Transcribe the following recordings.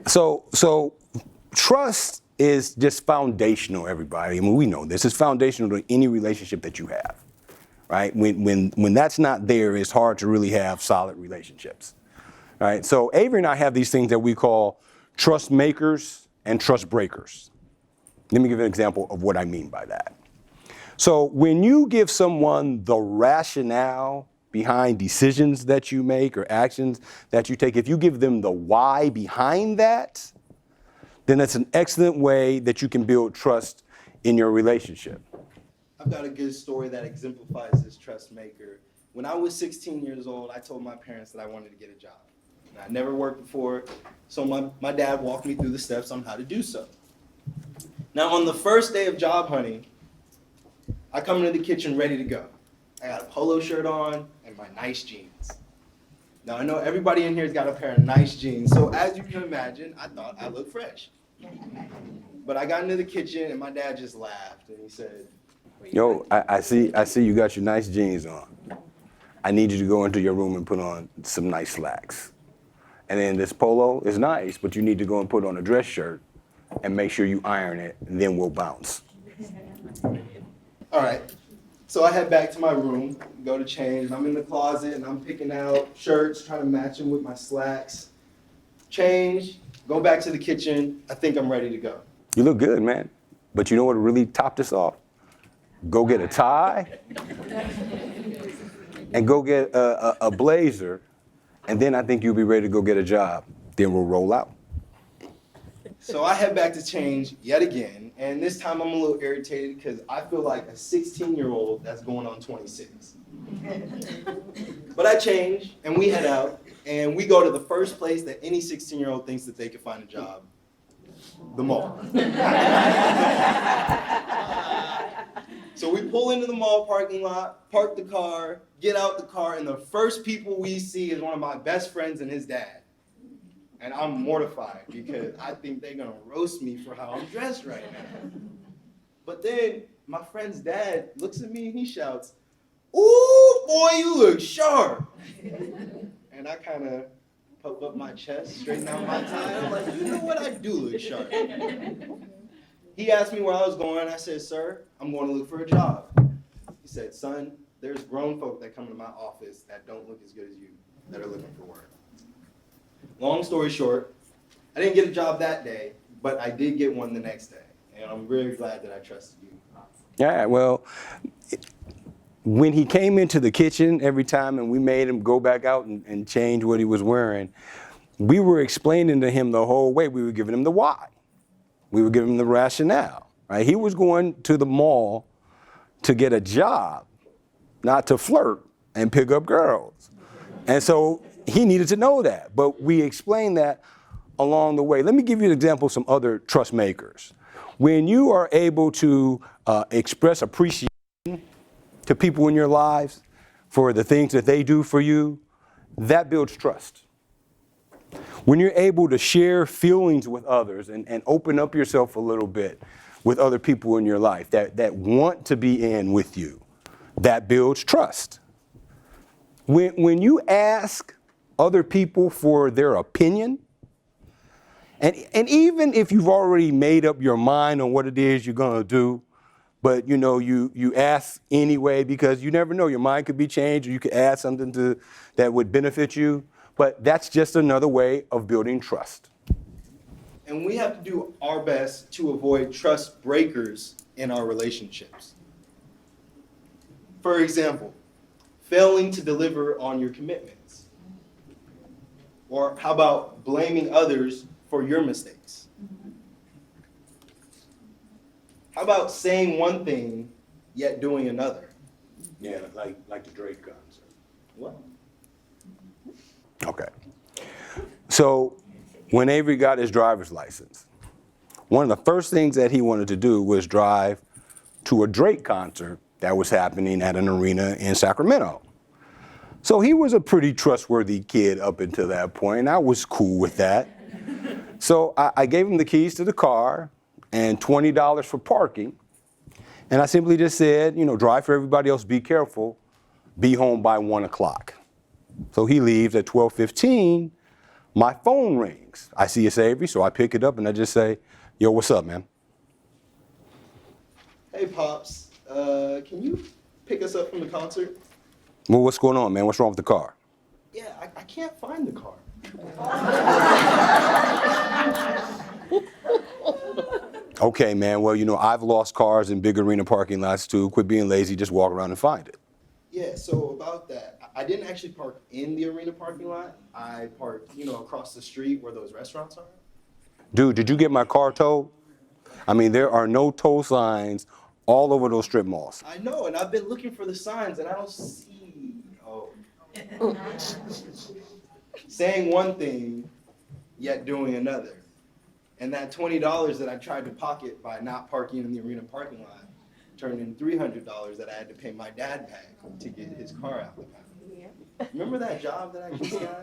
So trust is just foundational, everybody. I mean, we know this. It's foundational to any relationship that you have, right? When that's not there, it's hard to really have solid relationships, right? So Avery and I have these things that we call trust makers and trust breakers. Let me give you an example of what I mean by that. So when you give someone the rationale behind decisions that you make or actions that you take, if you give them the why behind that, then that's an excellent way that you can build trust in your relationship. I've got a good story that exemplifies this trust maker. When I was 16 years old, I told my parents that I wanted to get a job. And I never worked before, so my dad walked me through the steps on how to do so. Now, on the first day of job hunting, I come into the kitchen ready to go. I got a polo shirt on and my nice jeans. Now, I know everybody in here has got a pair of nice jeans, so as you can imagine, I thought I looked fresh. But I got into the kitchen and my dad just laughed and he said, Yo, I see you got your nice jeans on. I need you to go into your room and put on some nice slacks. And then this polo is nice, but you need to go and put on a dress shirt and make sure you iron it, and then we'll bounce. all right. So I head back to my room, go to change, and I'm in the closet and I'm picking out shirts, trying to match them with my slacks. Change, go back to the kitchen, I think I'm ready to go. You look good, man. But you know what really topped this off? Go get a tie and go get a blazer, and then I think you'll be ready to go get a job. Then we'll roll out. So I head back to change yet again, and this time I'm a little irritated because I feel like a 16-year-old that's going on 26. But I change, and we head out, and we go to the first place that any 16-year-old thinks that they could find a job, the mall. So we pull into the mall parking lot, park the car, get out the car, and the first people we see is one of my best friends and his dad. And I'm mortified because I think they're gonna roast me for how I'm dressed right now. But then my friend's dad looks at me and he shouts, "Ooh, boy, you look sharp." And I kind of puff up my chest, straighten out my tie. I'm like, you know what, I do look sharp. He asked me where I was going. I said, "Sir, I'm going to look for a job." He said, "Son, there's grown folk that come to my office that don't look as good as you, that are looking for work." Long story short, I didn't get a job that day, but I did get one the next day. And I'm really glad that I trusted you. Yeah, well, when he came into the kitchen every time and we made him go back out and change what he was wearing, we were explaining to him the whole way. We were giving him the why. We were giving him the rationale, right? He was going to the mall to get a job, not to flirt and pick up girls. And so he needed to know that, but we explained that along the way. Let me give you an example of some other trust makers. When you are able to express appreciation to people in your lives for the things that they do for you, that builds trust. When you're able to share feelings with others and open up yourself a little bit with other people in your life that want to be in with you, that builds trust. When you ask other people for their opinion, and even if you've already made up your mind on what it is you're gonna do, but you ask anyway because you never know, your mind could be changed, or you could add something that would benefit you, but that's just another way of building trust. And we have to do our best to avoid trust breakers in our relationships. For example, failing to deliver on your commitments. Or how about blaming others for your mistakes? How about saying one thing, yet doing another? Yeah, like the Drake concert. What? Okay. So when Avery got his driver's license, one of the first things that he wanted to do was drive to a Drake concert that was happening at an arena in Sacramento. So he was a pretty trustworthy kid up until that point, and I was cool with that. So I gave him the keys to the car and $20 for parking, and I simply just said, drive for everybody else, be careful, be home by 1 o'clock. So he leaves at 12:15, My phone rings. I see it's Avery, so I pick it up and I just say, yo, what's up, man? Hey, Pops, can you pick us up from the concert? Well, what's going on, man? What's wrong with the car? Yeah, I can't find the car. Okay, man, well, I've lost cars in big arena parking lots too. Quit being lazy, just walk around and find it. Yeah, so about that, I didn't actually park in the arena parking lot. I parked, across the street where those restaurants are. Dude, did you get my car towed? I mean, there are no tow signs all over those strip malls. I know, and I've been looking for the signs, and I don't see. Oh. Saying one thing, yet doing another. And that $20 that I tried to pocket by not parking in the arena parking lot turned into $300 that I had to pay my dad back to get his car out the back. Remember that job that I just got?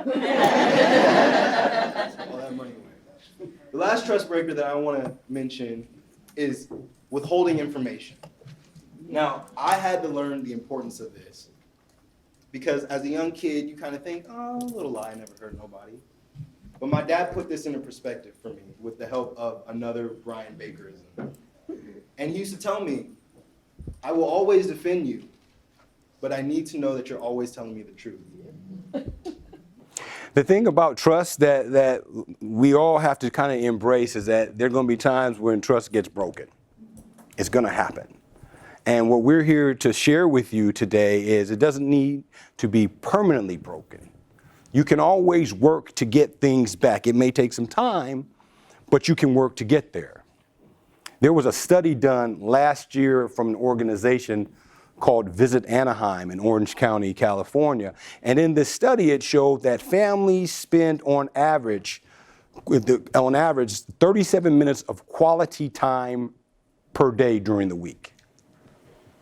All that money away. The last trust breaker that I want to mention is withholding information. Now, I had to learn the importance of this because as a young kid, you kind of think, oh, little lie, never hurt nobody. But my dad put this into perspective for me with the help of another Brian Bakerism. And he used to tell me, I will always defend you, but I need to know that you're always telling me the truth. The thing about trust that we all have to kind of embrace is that there are going to be times when trust gets broken. It's going to happen. And what we're here to share with you today is it doesn't need to be permanently broken. You can always work to get things back. It may take some time, but you can work to get there. There was a study done last year from an organization called Visit Anaheim in Orange County, California. And in this study, it showed that families spend on average 37 minutes of quality time per day during the week.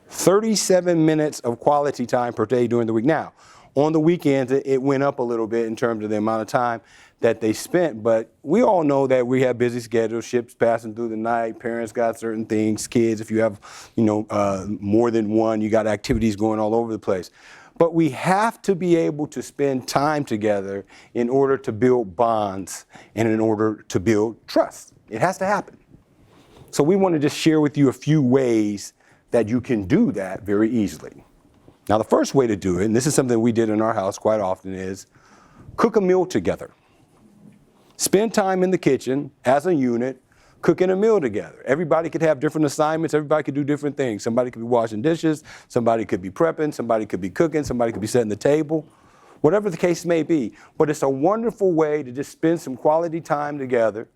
37 minutes of quality time per day during the week. Now, on the weekends, it went up a little bit in terms of the amount of time that they spent, but we all know that we have busy schedules, ships passing through the night, parents got certain things, kids, if you have, more than one, you got activities going all over the place. But we have to be able to spend time together in order to build bonds and in order to build trust. It has to happen. So we want to just share with you a few ways that you can do that very easily. Now, the first way to do it, and this is something we did in our house quite often, is cook a meal together. Spend time in the kitchen as a unit, cooking a meal together. Everybody could have different assignments. Everybody could do different things. Somebody could be washing dishes. Somebody could be prepping. Somebody could be cooking. Somebody could be setting the table. Whatever the case may be. But it's a wonderful way to just spend some quality time together.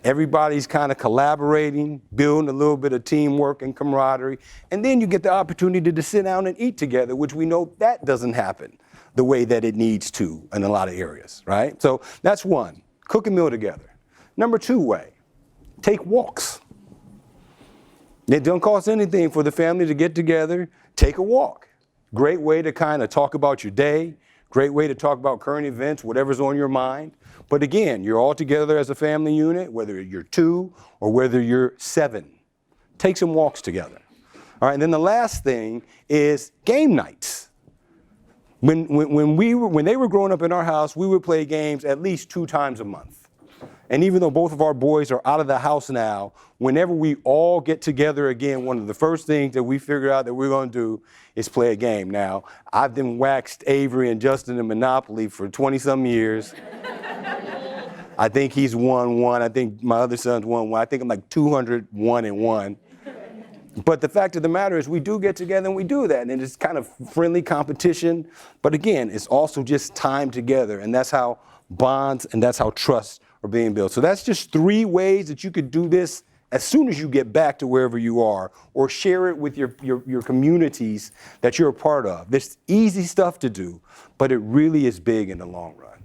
Everybody's kind of collaborating, building a little bit of teamwork and camaraderie. And then you get the opportunity to sit down and eat together, which we know that doesn't happen the way that it needs to in a lot of areas, right? So that's one, cook a meal together. Number two way, take walks. It don't cost anything for the family to get together, take a walk. Great way to kind of talk about your day, great way to talk about current events, whatever's on your mind. But again, you're all together as a family unit, whether you're 2 or whether you're 7. Take some walks together. All right, and then the last thing is game nights. When they were growing up in our house, we would play games at least 2 times a month. And even though both of our boys are out of the house now, whenever we all get together again, one of the first things that we figure out that we're going to do is play a game. Now, I've been waxed Avery and Justin in Monopoly for 20-some years. I think he's won one. I think my other son's won one. I think I'm like 201-1. But the fact of the matter is we do get together and we do that. And it's kind of friendly competition. But again, it's also just time together. And that's how bonds and that's how trust are being built. So that's just 3 ways that you could do this as soon as you get back to wherever you are, or share it with your communities that you're a part of. There's easy stuff to do, but it really is big in the long run.